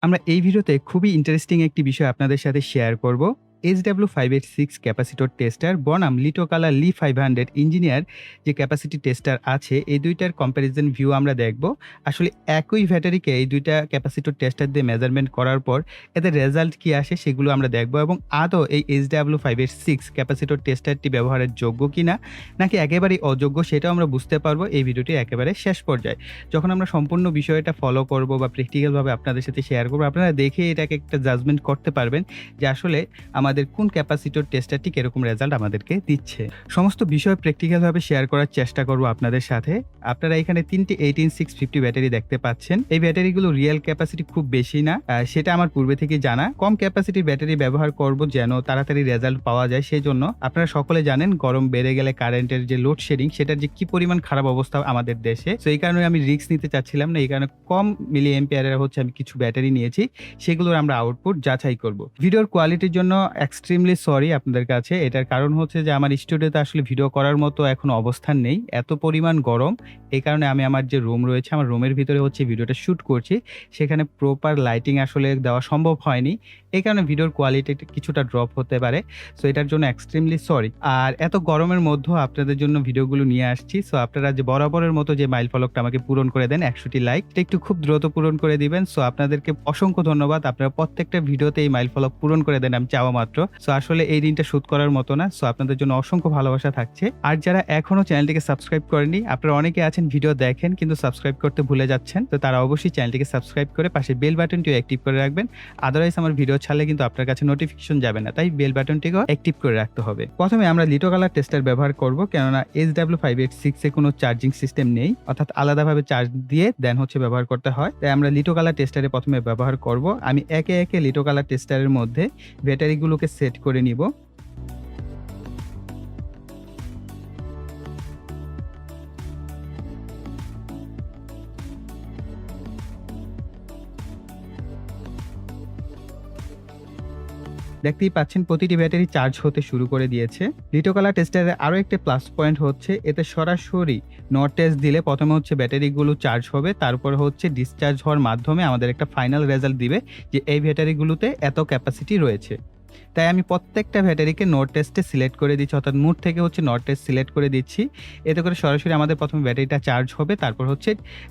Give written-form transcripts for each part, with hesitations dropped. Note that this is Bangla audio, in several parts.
আমরা এই ভিডিওতে খুবই ইন্টারেস্টিং একটি বিষয় আপনাদের সাথে শেয়ার করব। HW586 ক্যাপাসিটর টেস্টার বনাম লিটোকালা লি 500 ইঞ্জিনিয়ার যে ক্যাপাসিটি টেস্টার আছে, এই দুইটার কম্প্যারিজন ভিউ আমরা দেখব। আসলে একই ব্যাটারিকে এই দুইটা ক্যাপাসিটর টেস্টার দিয়ে মেজারমেন্ট করার পর এদের রেজাল্ট কি আসে সেগুলো আমরা দেখব এবং আদৌ এই HW586 ক্যাপাসিটর টেস্টারটি ব্যবহারের যোগ্য কিনা নাকি একেবারেই অযোগ্য সেটাও আমরা বুঝতে পারবো এই ভিডিওটি একেবারে শেষ পর্যায়ে। যখন আমরা সম্পূর্ণ বিষয়টা ফলো করব বা প্র্যাকটিক্যালভাবে আপনাদের সাথে শেয়ার করব, আপনারা দেখে এটাকে একটা জাজমেন্ট করতে পারবেন যে আসলে আমাদের কোন ক্যাপাসিটর টেস্টারটি কিরকম রেজাল্ট আমাদেরকে দিচ্ছে। সমস্ত বিষয় প্র্যাকটিক্যালভাবে শেয়ার করার চেষ্টা করব আপনাদের সাথে। আপনারা এখানে 3টি 18650 ব্যাটারি দেখতে পাচ্ছেন। এই ব্যাটারিগুলো রিয়েল ক্যাপাসিটি খুব বেশি না, সেটা আমার পূর্বে থেকে জানা। কম ক্যাপাসিটির ব্যাটারি ব্যবহার করব যেন তাড়াতাড়ি রেজাল্ট পাওয়া যায়, সেই জন্য। আপনারা সকলে জানেন গরম বেড়ে গেলে কারেন্টের যে লোডশেডিং সেটার যে কি পরিমাণ খারাপ অবস্থা আমাদের দেশে। সো এই কারণে আমি রিস্ক নিতে চাচ্ছিলাম না, এই কারণে কম মিলি এম্পিয়ারের আমি কিছু ব্যাটারি নিয়েছি, সেগুলোর আমরা আউটপুট যাচাই করব। ভিডিওর কোয়ালিটির জন্য এক্সট্রিমলি সরি আপনাদের কাছে। এটার কারণ হচ্ছে যে আমার স্টুডিওতে আসলে ভিডিও করার মতো এখন অবস্থান নেই, এত পরিমাণ গরম। এই কারণে আমি আমার যে রুম রয়েছে, আমার রুমের ভিতরে ভিডিওটা শুট করছি, সেখানে প্রপার লাইটিং আসলে দেওয়া সম্ভব হয়নি। এই কারণে ভিডিওর কোয়ালিটি কিছুটা ড্রপ হতে পারে। সো এটার জন্য এক্সট্রিমলি সরি। আর এত গরমের মধ্যেও আপনাদের জন্য ভিডিওগুলো নিয়ে আসছি। সো আপনারা যে বরাবরের মতো যে মাইল ফলকটা আমাকে পূরণ করে দেন 100টি লাইক, এটা একটু খুব দ্রুত পূরণ করে দিবেন। সো আপনাদেরকে অসংখ্য ধন্যবাদ। আপনারা প্রত্যেকটা ভিডিওতে এই মাইল ফলক পূরণ করে দেন আমি চাওয়া মাত্র। সো আসলে এই দিনটা শুট করার মতো না। সো আপনাদের জন্য অসংখ্য ভালোবাসা থাকছে। আর যারা এখনো চ্যানেলটিকে সাবস্ক্রাইব করেননি, আপনারা অনেকে আছেন ভিডিও দেখেন কিন্তু সাবস্ক্রাইব করতে ভুলে যাচ্ছেন, তো তারা অবশ্যই চ্যানেলটিকে সাবস্ক্রাইব করে পাশে বেল বাটনটিও অ্যাক্টিভ করে রাখবেন। আদারওয়াইজ আমার ভিডিও ছাড়লে কিন্তু আপনার কাছে নোটিফিকেশন যাবে না, তাই বেল বাটনটিকেও অ্যাক্টিভ করে রাখতে হবে। প্রথমে আমরা লিটোকালা টেস্টার ব্যবহার করব, কেননা HW586 এ কোনো চার্জিং সিস্টেম নেই, অর্থাৎ আলাদাভাবে চার্জ দিয়ে দেন ব্যবহার করতে হয়। তাই আমরা লিটোকালা টেস্টারে প্রথমে ব্যবহার করব। আমি একে একে লিটোকালা টেস্টারের মধ্যে ব্যাটারিগুলোকে সেট করে নিব। দেখতেই পাচ্ছেন প্রতিটি ব্যাটারি চার্জ হতে শুরু করে দিয়েছে। লিটোকালা টেস্টারের আরো একটা প্লাস পয়েন্ট হচ্ছে এতে সরাসরি নট টেস্ট দিলে প্রথমে ব্যাটারিগুলো চার্জ হবে, তারপর ডিসচার্জ হওয়ার মাধ্যমে আমাদের একটা ফাইনাল রেজাল্ট দিবে যে এই ব্যাটারিগুলোতে এত ক্যাপাসিটি রয়েছে। তাই আমি প্রত্যেকটা ব্যাটারিকে নোট টেস্টে সিলেক্ট করে দিচ্ছি, অর্থাৎ মুড থেকে নোট টেস্ট সিলেক্ট করে দিচ্ছি। এতে করে সরাসরি আমাদের প্রথমে ব্যাটারিটা চার্জ হবে, তারপর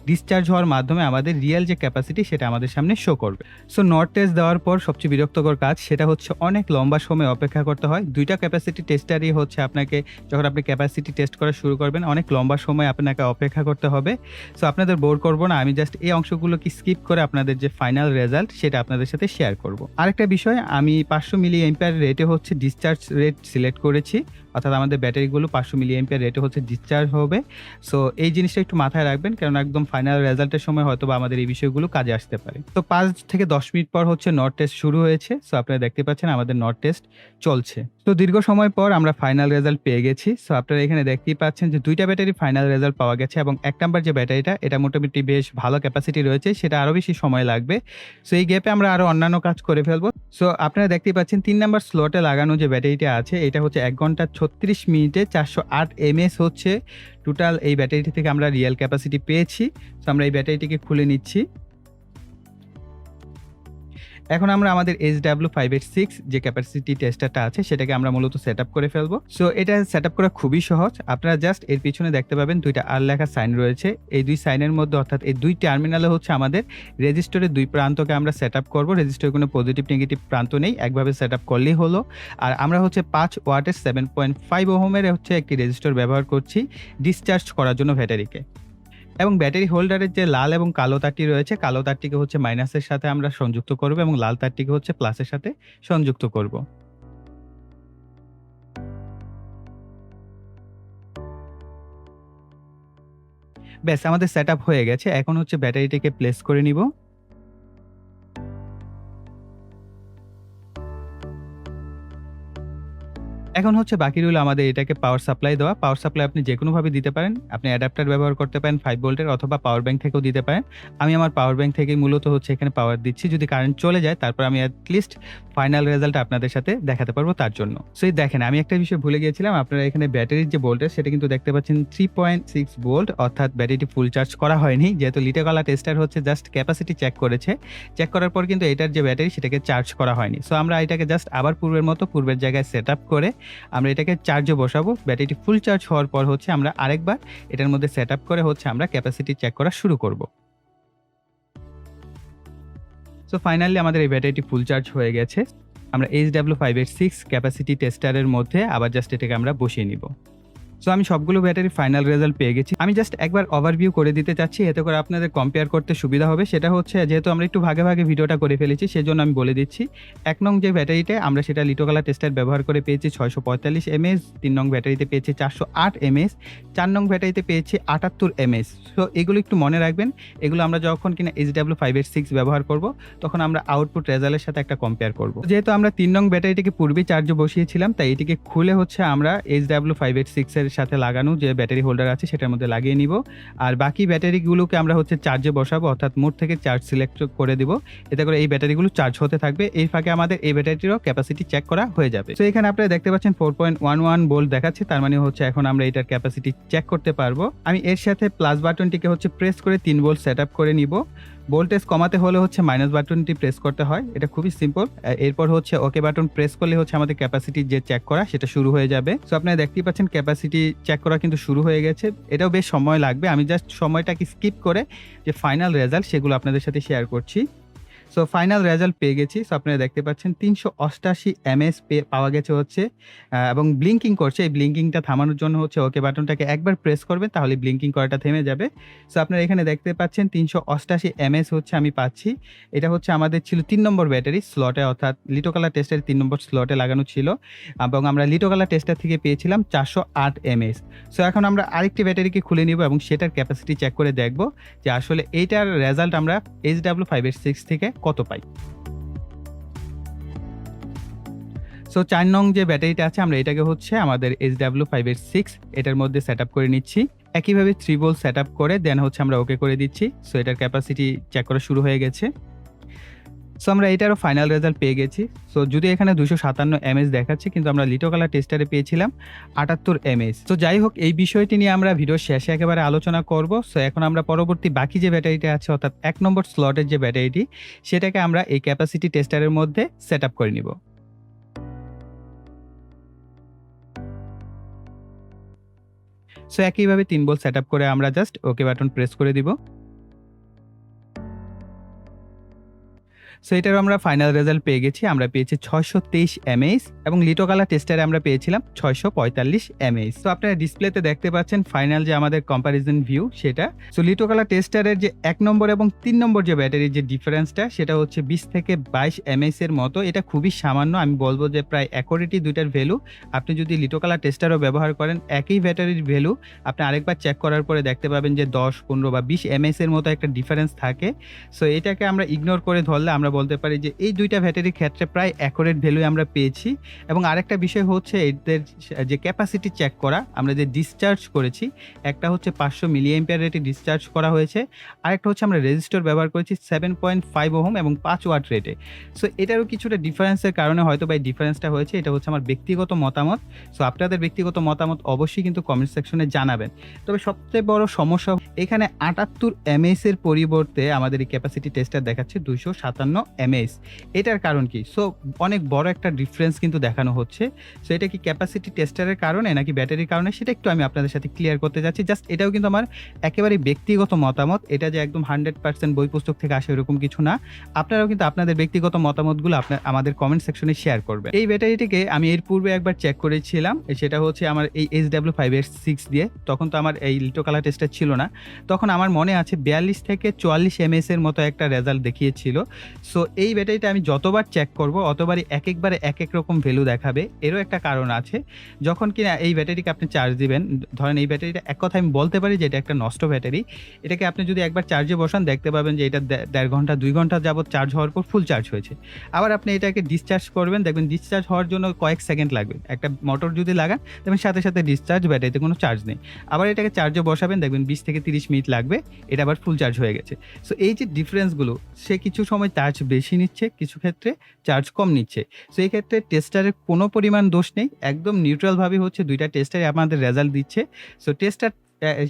ডিসচার্জ হওয়ার মাধ্যমে আমাদের রিয়েল যে ক্যাপাসিটি সেটা আমাদের সামনে শো করবে। সো নোট টেস্ট দেওয়ার পর সবচেয়ে বিরক্তকর কাজ সেটা অনেক লম্বা সময় অপেক্ষা করতে হয়। দুইটা ক্যাপাসিটি টেস্টারই আপনাকে, যখন আপনি ক্যাপাসিটি টেস্ট করা শুরু করবেন, অনেক লম্বা সময় আপনাকে অপেক্ষা করতে হবে। সো আপনাদের বোর করবো না, আমি জাস্ট এই অংশগুলোকে স্কিপ করে আপনাদের যে ফাইনাল রেজাল্ট সেটা আপনাদের সাথে শেয়ার করব। আরেকটা বিষয়, আমি 500 মিলি এম্পিয়ার রেটে ডিসচার্জ রেট সিলেক্ট করেছি, অর্থাৎ আমাদের ব্যাটারিগুলো 500 মিলি এম্পিয়ার রেটে ডিসচার্জ হবে। সো এই জিনিসটা একটু মাথায় রাখবেন, কারণ একদম ফাইনাল রেজাল্টের সময় হয়তো বা আমাদের এই বিষয়গুলো কাজে আসতে পারে। তো 5 থেকে 10 মিনিট পর নট টেস্ট শুরু হয়েছে। সো আপনারা দেখতে পাচ্ছেন আমাদের নট টেস্ট চলছে। তো দীর্ঘ সময় পর আমরা ফাইনাল রেজাল্ট পেয়ে গেছি। সো আপনারা এখানে দেখতেই পাচ্ছেন যে দুইটা ব্যাটারি ফাইনাল রেজাল্ট পাওয়া গেছে এবং 1 নাম্বার যে ব্যাটারিটা, এটা মোটামুটি বেশ ভালো ক্যাপাসিটি রয়েছে, সেটা আরো বেশি সময় লাগবে। সো এই গ্যাপে আমরা আরো অন্যান্য কাজ করে ফেলবো। সো আপনারা দেখতেই পাচ্ছেন 3 নাম্বার স্লটে লাগানো যে ব্যাটারিটা আছে, এটা 1 ঘন্টা 36 মিনিটে 408 এমএস টোটাল। এই ব্যাটারিটি থেকে আমরা রিয়েল ক্যাপাসিটি পেয়েছি। সো আমরা এই ব্যাটারিটিকে খুলে নিচ্ছি। এখন আমরা আমাদের HW586 যে ক্যাপাসিটি টেস্টারটা আছে সেটাকে আমরা মূলত সেটআপ করে ফেলবো। সো এটা সেটআপ করা খুবই সহজ। আপনারা জাস্ট এর পিছনে দেখতে পাবেন দুইটা আর লেখা সাইন রয়েছে। এই দুই সাইনের মধ্যে, অর্থাৎ এই দুই টার্মিনালে আমাদের রেজিস্টরের দুই প্রান্তকে আমরা সেটআপ করব। রেজিস্টরের কোনো পজিটিভ নেগেটিভ প্রান্ত নেই, একভাবে সেটআপ করলেই হলো। আর আমরা 5 ওয়াটের 7.5 ওহমের একটি রেজিস্টর ব্যবহার করছি ডিসচার্জ করার জন্য ব্যাটারিকে। এবং ব্যাটারি হোল্ডারের যে লাল এবং কালো তারটি রয়েছে, কালো তারটিকে মাইনাসের সাথে আমরা সংযুক্ত করব এবং লাল তারটিকে প্লাসের সাথে সংযুক্ত করব। ব্যাস, আমাদের সেটআপ হয়ে গেছে। এখন ব্যাটারিটিকে প্লেস করে নিব। এখন হচ্ছে বাকি রইল আমাদের এটাকে পাওয়ার সাপ্লাই দেওয়া। পাওয়ার সাপ্লাই আপনি যেকোনোভাবে দিতে পারেন। আপনি অ্যাডাপ্টার ব্যবহার করতে পারেন 5 ভোল্টের অথবা পাওয়ার ব্যাংক থেকেও দিতে পারেন। আমি আমার পাওয়ার ব্যাংক থেকেই মূলত হচ্ছে এখানে পাওয়ার দিচ্ছি। যদি কারেন্ট চলে যায় তারপর আমি এট লিস্ট ফাইনাল রেজাল্ট আপনাদের সাথে দেখাতে পারবো তার জন্য। সো এই দেখেন আমি একটা বিষয় ভুলে গিয়েছিলাম। আপনারা এখানে ব্যাটারির যে ভোল্টেজ সেটা কিন্তু দেখতে পাচ্ছেন 3.6 ভোল্ট, অর্থাৎ ব্যাটারিটি ফুল চার্জ করা হয়নি। যেহেতু লিটোকালা টেস্টার হচ্ছে জাস্ট ক্যাপাসিটি চেক করেছে। চেক করার পর কিন্তু এটার যে ব্যাটারি সেটাকে চার্জ করা হয়নি। সো আমরা এটাকে জাস্ট আবার পূর্বের মতো পূর্বের জায়গায় সেটআপ করে আমরা এটাকে চার্জে বসাবো। ব্যাটারিটি ফুল চার্জ হওয়ার পর হচ্ছে আমরা আরেকবার এটার মধ্যে সেটআপ করে হচ্ছে আমরা ক্যাপাসিটি চেক করা শুরু করব। সো ফাইনালি আমাদের এই ব্যাটারিটি ফুল চার্জ হয়ে গেছে। আমরা HW586 ক্যাপাসিটি টেস্টারের মধ্যে আবার জাস্ট এটাকে আমরা বসিয়ে নিব। সো আমি সবগুলো ব্যাটারি ফাইনাল রেজাল্ট পেয়ে গেছি। আমি জাস্ট একবার ওভারভিউ করে দিতে চাচ্ছি, এতে করে আপনাদের কম্পেয়ার করতে সুবিধা হবে। সেটা হচ্ছে যেহেতু আমরা একটু ভাগে ভাগে ভিডিওটা করে ফেলেছি সেজন্য আমি বলে দিচ্ছি। ১ নং যে ব্যাটারিটা আমরা সেটা লিটোকালা টেস্টার ব্যবহার করে পেয়েছি 645 এমএএইচ, ৩ নং ব্যাটারিতে পেয়েছি 408 এমএএইচ, ৪ নং ব্যাটারিতে পেয়েছি ৭৮ এমএএইচ। সো এগুলো একটু মনে রাখবেন। এগুলো আমরা যখন কিনা HW586 ব্যবহার করব তখন আমরা আউটপুট রেজাল্টের সাথে একটা কম্পেয়ার করব। যেহেতু আমরা ৩ নং ব্যাটারিটিকে পূর্বেই চার্জে বসিয়েছিলাম তাই এটিকে খুলে হচ্ছে আমরা HW586 এর সাথে লাগানো যে ব্যাটারি হোল্ডার আছে সেটার মধ্যে লাগিয়ে নিব। আর বাকি ব্যাটারিগুলোকে আমরা হচ্ছে চার্জে বসাবো, অর্থাৎ মোড থেকে চার্জ সিলেক্ট করে দিব। এতে করে এই ব্যাটারিগুলো চার্জ হতে থাকবে। এই ফাঁকে আমাদের এই ব্যাটারিটিরও ক্যাপাসিটি চেক করা হয়ে যাবে। তো এখানে আপনারা দেখতে পাচ্ছেন 4.11 ভোল্ট দেখাচ্ছে। তার মানে হচ্ছে এখন আমরা এটার ক্যাপাসিটি চেক করতে পারবো। আমি এর সাথে প্লাস বাটনটিকে হচ্ছে প্রেস করে 3 ভোল্ট সেটআপ করে নিব। ভোল্টেজ কমাতে হলে হচ্ছে মাইনাস বাটনটি প্রেস করতে হয়। এটা খুবই সিম্পল। এরপর হচ্ছে ওকে বাটন প্রেস করলে হচ্ছে আমাদের ক্যাপাসিটি যে চেক করা সেটা শুরু হয়ে যাবে। সো আপনারা দেখতেই পাচ্ছেন ক্যাপাসিটি চেক করা কিন্তু শুরু হয়ে গেছে। এটাও বেশ সময় লাগবে। আমি জাস্ট সময়টাকে স্কিপ করে যে ফাইনাল রেজাল্ট সেগুলো আপনাদের সাথে শেয়ার করছি। সো ফাইনাল রেজাল্ট পেয়ে গেছি। সো আপনারা দেখতে পাচ্ছেন 388 এমএএইচ পাওয়া গেছে হচ্ছে এবং ব্লিঙ্কিং করছে। এই ব্লিঙ্কিংটা থামানোর জন্য হচ্ছে ওকে বাটনটাকে একবার প্রেস করবেন তাহলে ব্লিঙ্কিং করাটা থেমে যাবে। সো আপনারা এখানে দেখতে পাচ্ছেন 388 এমএএইচ হচ্ছে আমি পাচ্ছি। এটা হচ্ছে আমাদের ছিল ৩ নম্বর ব্যাটারি স্লটে, অর্থাৎ লিটোকালা টেস্টারের ৩ নম্বর স্লটে লাগানো ছিল এবং আমরা লিটোকালা টেস্টার থেকে পেয়েছিলাম 408 এমএএইচ। সো এখন আমরা আরেকটি ব্যাটারিকে খুলে নিব এবং সেটার ক্যাপাসিটি চেক করে দেখব যে আসলে এইটার রেজাল্ট আমরা HW586 থেকে কত পাই। সো ৪ নং যে ব্যাটারিটা আছে আমরা এটাকে হচ্ছে আমাদের HW586 এটার মধ্যে সেটআপ করে নিচ্ছি। একইভাবে 3 ভোল্ট সেটআপ করে দেন হচ্ছে আমরা ওকে করে দিচ্ছি। সো এটার ক্যাপাসিটি চেক করা শুরু হয়ে গেছে। সো আমরা এটারও ফাইনাল রেজাল্ট পেয়ে গেছি। সো যদি এখানে 257 এমএএইচ দেখাচ্ছে কিন্তু আমরা লিটোকালা টেস্টারে পেয়েছিলাম ৭৮ এমএএইচ। তো যাই হোক এই বিষয়টি নিয়ে আমরা ভিডিওর শেষে একেবারে আলোচনা করব। সো এখন আমরা পরবর্তী বাকি যে ব্যাটারিটা আছে অর্থাৎ ১ নম্বর স্লটের যে ব্যাটারিটি সেটাকে আমরা এই ক্যাপাসিটি টেস্টারের মধ্যে সেটআপ করে নিব। সো একইভাবে ৩ ভোল্ট সেটআপ করে আমরা জাস্ট ওকে বাটন প্রেস করে দিব। সো এটারও আমরা ফাইনাল রেজাল্ট পেয়ে গেছি। আমরা পেয়েছি 623 এমএএইচ এবং লিটোকালা টেস্টারে আমরা পেয়েছিলাম 645 এমএএইচ। তো আপনারা ডিসপ্লেতে দেখতে পাচ্ছেন ফাইনাল যে আমাদের কম্পারিজন ভিউ সেটা। সো লিটোকালা টেস্টারের যে ১ নম্বর এবং ৩ নম্বর যে ব্যাটারির যে ডিফারেন্সটা সেটা হচ্ছে ২০ থেকে ২২ এমএএইচ এর মতো। এটা খুবই সামান্য। আমি বলবো যে প্রায় একরেটই দুইটার ভ্যালু। আপনি যদি লিটোকালা টেস্টারও ব্যবহার করেন একই ব্যাটারির ভ্যালু আপনি আরেকবার চেক করার পরে দেখতে পাবেন যে ১০, ১৫ বা ২০ এমএএইচ এর মতো একটা ডিফারেন্স থাকে। সো এটাকে আমরা ইগনোর করে ধরলে আমরা বলতে পারি যে এই দুইটা ব্যাটারির ক্ষেত্রে প্রায় অ্যাকুরেট ভ্যালু আমরা পেয়েছি। এবং আরেকটা বিষয় হচ্ছে এদের যে ক্যাপাসিটি চেক করা, আমরা যে ডিসচার্জ করেছি একটা হচ্ছে 500 মিলি অ্যাম্পিয়ার রেটে ডিসচার্জ করা হয়েছে, আরেকটা হচ্ছে আমরা রেজিস্টর ব্যবহার করেছি 7.5 ওহম এবং 5 ওয়াট রেটে। সো এটারও কিছুটা ডিফারেন্সের কারণে হয়তো বা এই ডিফারেন্সটা হয়েছে। এটা হচ্ছে আমার ব্যক্তিগত মতামত। সো আপনাদের ব্যক্তিগত মতামত অবশ্যই কিন্তু কমেন্ট সেকশনে জানাবেন। তবে সবচেয়ে বড় সমস্যা এখানে ৭৮ এমএএইচ এর পরিবর্তে আমাদের এই ক্যাপাসিটি টেস্টার দেখাচ্ছে 257 এমএএইচ। এটার কারণ কি? সো অনেক বড় একটা ডিফারেন্স কিন্তু দেখানো হচ্ছে। সো এটা কি ক্যাপাসিটি টেস্টারের কারণে নাকি ব্যাটারির কারণে সেটা একটু আমি আপনাদের সাথে ক্লিয়ার করতে যাচ্ছি। জাস্ট এটাও কিন্তু আমার একেবারেই ব্যক্তিগত মতামত। এটা যে একদম 100% বই পুস্তক থেকে আসে এরকম কিছু না। আপনারাও কিন্তু আপনাদের ব্যক্তিগত মতামতগুলো আমাদের কমেন্ট সেকশনে শেয়ার করবেন। এই ব্যাটারিটিকে আমি এর পূর্বে একবার চেক করেছিলাম। সেটা হচ্ছে আমার এই HW586 দিয়ে। তখন তো আমার এই লিটোকালা টেস্টার ছিল না। তখন আমার মনে আছে 42 থেকে 44 এমএএস এর মতো একটা রেজাল্ট দেখিয়েছিল। সো এই ব্যাটারিটা আমি যতবার চেক করব অতবারই একেকবারে একেক রকম ভ্যালু দেখাবে। এরও একটা কারণ আছে। যখন কিনা এই ব্যাটারিকে আপনি চার্জ দিবেন, ধরেন এই ব্যাটারিটা এক কথায় আমি বলতে পারি যে এটা একটা নষ্ট ব্যাটারি। এটাকে আপনি যদি একবার চার্জে বসান দেখতে পাবেন যে এটা ১.৫ ঘন্টা ২ ঘন্টা যাবত চার্জ হওয়ার পর ফুল চার্জ হয়েছে। আবার আপনি এটাকে ডিসচার্জ করবেন, দেখবেন ডিসচার্জ হওয়ার জন্য কয়েক সেকেন্ড লাগবে। একটা মোটর যদি লাগান দেখবেন সাথে, সাথে ডিসচার্জ, ব্যাটারিতে কোনো চার্জ নেই। আবার এটাকে চার্জে বসাবেন, দেখবেন ২০ থেকে ৩০ মিনিট লাগবে, এটা আবার ফুল চার্জ হয়ে গেছে। সো এই যে ডিফারেন্সগুলো, সে কিছু সময় চার্জ বেশি নিচ্ছে, কিছু ক্ষেত্রে চার্জ কম নিচ্ছে। সো এই ক্ষেত্রে টেস্টারের কোনো পরিমাণ দোষ নেই। একদম নিউট্রাল ভাবে হচ্ছে ২ টা টেস্টারই আমাদের রেজাল্ট দিচ্ছে। সো টেস্টার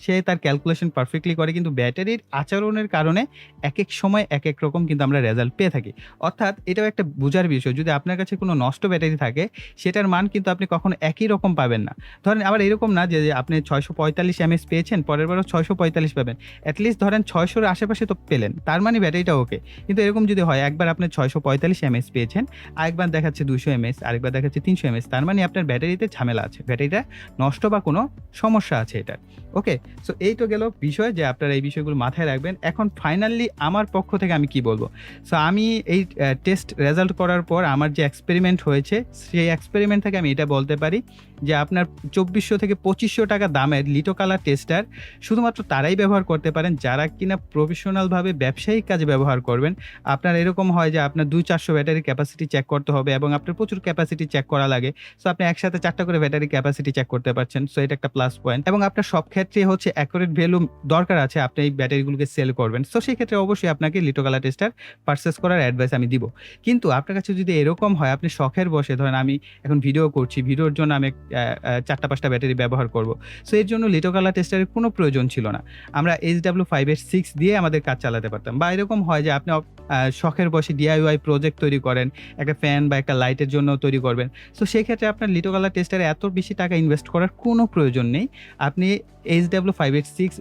সে তার ক্যালকুলেশন পারফেক্টলি করে, কিন্তু ব্যাটারির আচরণের কারণে একেক সময় একেক রকম কিন্তু আমরা রেজাল্ট পেয়ে থাকি। অর্থাৎ এটাও একটা বোঝার বিষয়, যদি আপনার কাছে কোনো নষ্ট ব্যাটারি থাকে সেটার মান কিন্তু আপনি কখনো একই রকম পাবেন না। ধরেন আবার এরকম না যে আপনি ৬৪৫ এমএএইচ পেয়েছেন, পরের বারও ৬৪৫ পাবেন। এটলিস্ট ধরেন ৬০০ র আশেপাশে তো পেলেন, তার মানে ব্যাটারিটা ওকে। কিন্তু এরকম যদি হয় একবার আপনি ৬৪৫ এমএএইচ পেয়েছেন, আরেকবার দেখাচ্ছে ২০০ এমএএইচ, আরেকবার দেখাচ্ছে ৩০০ এমএএইচ, তার মানে আপনার ব্যাটারিতে ঝামেলা আছে, ব্যাটারিটা নষ্ট বা কোনো সমস্যা আছে এটার। ওকে? সো এই তো গেল বিষয় যে আপনারা এই বিষয়গুলো মাথায় রাখবেন। এখন ফাইনালি আমার পক্ষ থেকে আমি কি বলব? সো আমি এই টেস্ট রেজাল্ট করার পর আমার যে এক্সপেরিমেন্ট হয়েছে, সেই এক্সপেরিমেন্ট থেকে আমি এটা বলতে পারি যে আপনার ২৪০০ থেকে ২৫০০ টাকা দামের লিটোকালা টেস্টার শুধুমাত্র তারাই ব্যবহার করতে পারেন যারা কিনা প্রফেশনালভাবে ব্যবসায়িক কাজে ব্যবহার করবেন। আপনার এরকম হয় যে আপনার ২-৪০০ ব্যাটারি ক্যাপাসিটি চেক করতে হবে এবং আপনার প্রচুর ক্যাপাসিটি চেক করা লাগে। সো আপনি একসাথে ৪ টা করে ব্যাটারি ক্যাপাসিটি চেক করতে পারছেন। সো এটা একটা প্লাস পয়েন্ট, এবং আপনার সব ক্ষেত্রে হচ্ছে অ্যাকুরেট ভ্যালু দরকার আছে, আপনি এই ব্যাটারিগুলোকে সেল করবেন। সো সেই ক্ষেত্রে অবশ্যই আপনাকে লিটোকালা টেস্টার পারচেজ করার অ্যাডভাইস আমি দিব। কিন্তু আপনার কাছে যদি এরকম হয় আপনি শখের বশে, ধরেন আমি এখন ভিডিও করছি, ভিডিওর জন্য আমি ৪টা-৫টা ব্যাটারি ব্যবহার করব। সো এর জন্য লিটোকালা টেস্টারের কোনো প্রয়োজন ছিল না। আমরা HW586 দিয়ে আমাদের কাজ চালাতে পারতাম। বা এরকম হয় যে আপনি শখের বশে DIY প্রজেক্ট তৈরি করেন, একটা ফ্যান বা একটা লাইটের জন্য তৈরি করবেন। সো সেক্ষেত্রে আপনার লিটোকালা টেস্টারে এত বেশি টাকা ইনভেস্ট করার কোনো প্রয়োজন নেই। আপনি HW586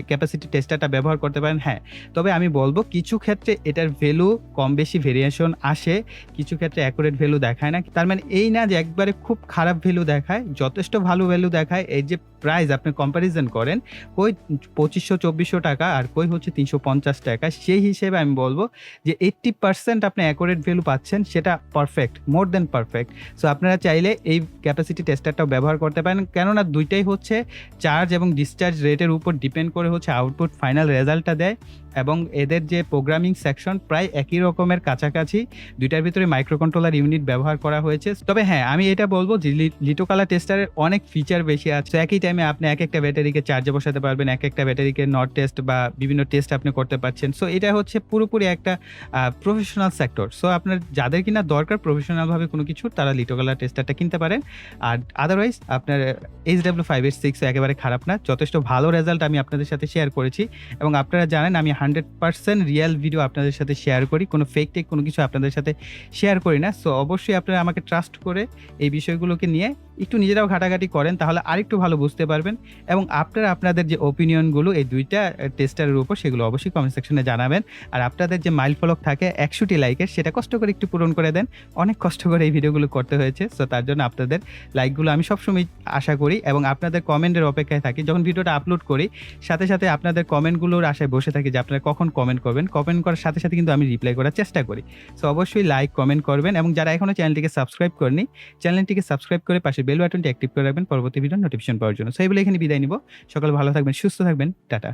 ক্যাপাসিটি টেস্টারটা ব্যবহার করতে পারেন। হ্যাঁ, তবে আমি বলব কিছু ক্ষেত্রে এটার ভ্যালু কম বেশি ভেরিয়েশন আসে, কিছু ক্ষেত্রে অ্যাকুরেট ভ্যালু দেখায় না। তার মানে এই না যে একবারে খুব খারাপ ভ্যালু দেখায়, যথেষ্ট ভালো ভ্যালু দেখায়। এই যে প্রাইস আপনি কম্প্যারিজন করেন, কই ২৫০০-২৪০০ টাকা আর কই হচ্ছে ৩৫০ টাকা, সেই হিসেবে আমি বলব যে 80% আপনি অ্যাকুরেট ভ্যালু পাচ্ছেন, সেটা perfect, more than perfect. So আপনারা চাইলে এই ক্যাপাসিটি টেস্টারটাও ব্যবহার করতে পারেন, কেননা দুইটাই হচ্ছে চার্জ এবং ডিসচার্জ রেটের উপর ডিপেন্ড করে হচ্ছে আউটপুট ফাইনাল রেজাল্টটা দেয়, এবং এদের যে প্রোগ্রামিং সেকশন প্রায় একই রকমের কাছাকাছি। দুইটার ভিতরে মাইক্রো কন্ট্রোলার ইউনিট ব্যবহার করা হয়েছে। তবে হ্যাঁ, আমি এটা বলবো যে লিটোকালা টেস্টারের অনেক ফিচার বেশি আছে। একই টাইমে আপনি একটা ব্যাটারিকে চার্জে বসাতে পারবেন, একটা ব্যাটারিকে নট টেস্ট বা বিভিন্ন টেস্ট আপনি করতে পারছেন। সো এটা হচ্ছে পুরোপুরি একটা প্রফেশনাল সেক্টর। সো আপনার যাদের কিনা দরকার প্রফেশনালভাবে কোনো কিছু, তারা লিটোকালা টেস্টারটা কিনতে পারেন। আর আদারওয়াইজ আপনার HW586 একেবারে খারাপ না, যথেষ্ট ভালো রেজাল্ট আমি আপনাদের সাথে শেয়ার করেছি, এবং আপনারা জানেন আমি 100% রিয়েল ভিডিও আপনাদের সাথে শেয়ার করি, কোনো ফেক টেক কোনো কিছু আপনাদের সাথে শেয়ার করি না। সো অবশ্যই আপনারা আমাকে ট্রাস্ট করে এই বিষয়গুলোকে নিয়ে একটু নিজেরাও ঘাটাঘাটি করেন, তাহলে আরেকটু ভালো বুঝতে পারবেন। এবং আপনারা আপনাদের যে ওপিনিয়নগুলো এই দুইটা টেস্টারের উপর, সেগুলো অবশ্যই কমেন্ট সেকশনে জানাবেন। আর আপনাদের যে মাইল ফলক থাকে 100টি লাইকের, সেটা কষ্ট করে একটু পূরণ করে দেন। অনেক কষ্ট করে এই ভিডিওগুলো করতে হয়েছে। সো তার জন্য আপনাদের লাইকগুলো আমি সবসময় আশা করি, এবং আপনাদের কমেন্টের অপেক্ষায় থাকি। যখন ভিডিওটা আপলোড করি সাথে সাথে আপনাদের কমেন্টগুলোর আশায় বসে থাকি যে আপনারা কখন কমেন্ট করবেন। কমেন্ট করার সাথে সাথে কিন্তু আমি রিপ্লাই করার চেষ্টা করি। সো অবশ্যই লাইক কমেন্ট করবেন, এবং যারা এখনো চ্যানেলটিকে সাবস্ক্রাইব করেনি, চ্যানেলটিকে সাবস্ক্রাইব করে পাশে বেল বাটনটি অ্যাক্টিভ করে রাখবেন পরবর্তী ভিডিওর নোটিফিকেশন পাওয়ার জন্য। সো এই বলে এখানে বিদায় নিব। সকালে ভালো থাকবেন, সুস্থ থাকবেন, টাটা।